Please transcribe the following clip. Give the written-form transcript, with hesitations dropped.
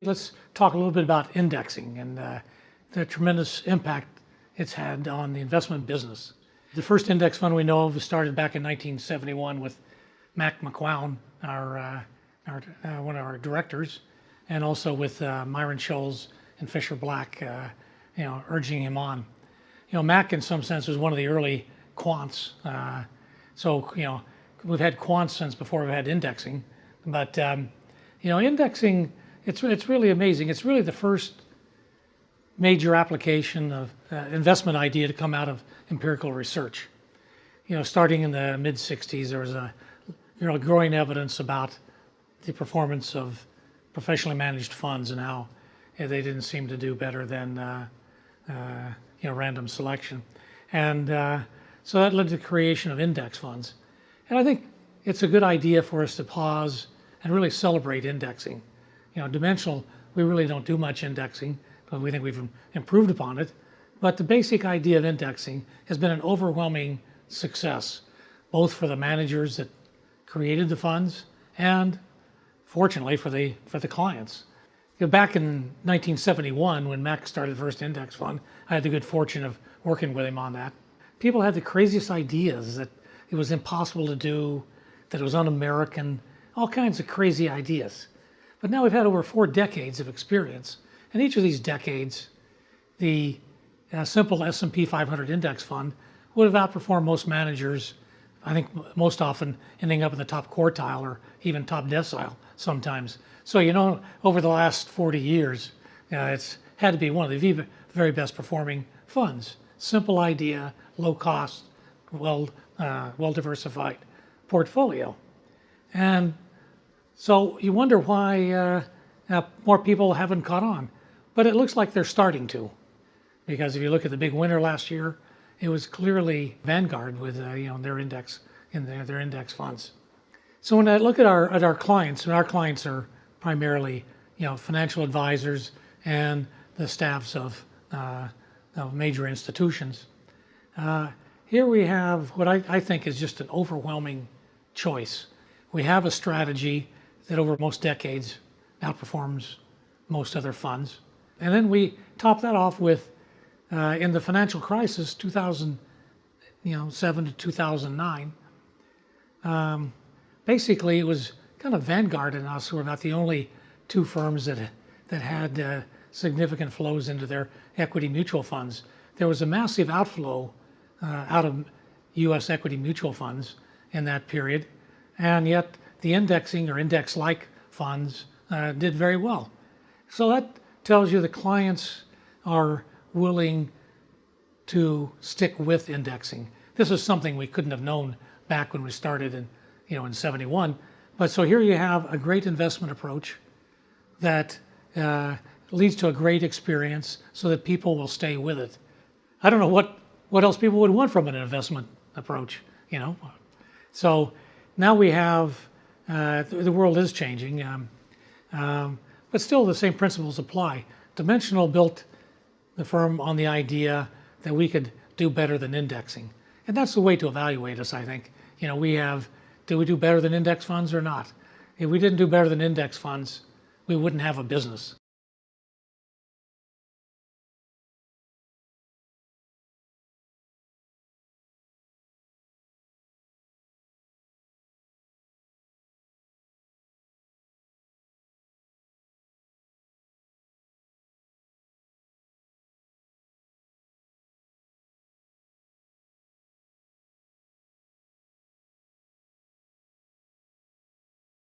Let's talk a little bit about indexing and the tremendous impact it's had on the investment business. The first index fund we know of was started back in 1971 with Mac McCown, one of our directors, and also with Myron Scholes and Fisher Black, urging him on. Mac in some sense was one of the early quants. We've had quants since before we've had indexing, but indexing, it's really amazing. It's really the first major application of investment idea to come out of empirical research. Starting in the mid 60s, there was a growing evidence about the performance of professionally managed funds and how they didn't seem to do better than random selection, and so that led to the creation of index funds. And I think it's a good idea for us to pause and really celebrate indexing. Dimensional, we really don't do much indexing, but we think we've improved upon it. But the basic idea of indexing has been an overwhelming success, both for the managers that created the funds and, fortunately, for the clients. Back in 1971, when Mac started the first index fund, I had the good fortune of working with him on that. People had the craziest ideas that it was impossible to do, that it was un-American, all kinds of crazy ideas. But now we've had over 4 decades of experience. And each of these decades, the simple S&P 500 index fund would have outperformed most managers, I think most often ending up in the top quartile or even top decile sometimes. So, over the last 40 years, it's had to be one of the very best performing funds. Simple idea, low cost, well diversified portfolio. And so you wonder why more people haven't caught on. But it looks like they're starting to, because if you look at the big winner last year, it was clearly Vanguard with their index in their index funds. So when I look at our clients, and our clients are primarily financial advisors and the staffs of major institutions. Here we have what I think is just an overwhelming choice. We have a strategy that over most decades outperforms most other funds. And then we top that off with, in the financial crisis, 2007 to 2009, basically it was kind of Vanguard and us who were about the only 2 firms that had significant flows into their equity mutual funds. There was a massive outflow out of U.S. equity mutual funds in that period, and yet the indexing or index-like funds did very well. So that tells you the clients are willing to stick with indexing. This is something we couldn't have known back when we started in 71. But so here you have a great investment approach that leads to a great experience so that people will stay with it. I don't know what else people would want from an investment approach, So now we have, the world is changing, but still the same principles apply. Dimensional built the firm on the idea that we could do better than indexing. And that's the way to evaluate us, I think. Do we do better than index funds or not? If we didn't do better than index funds, we wouldn't have a business.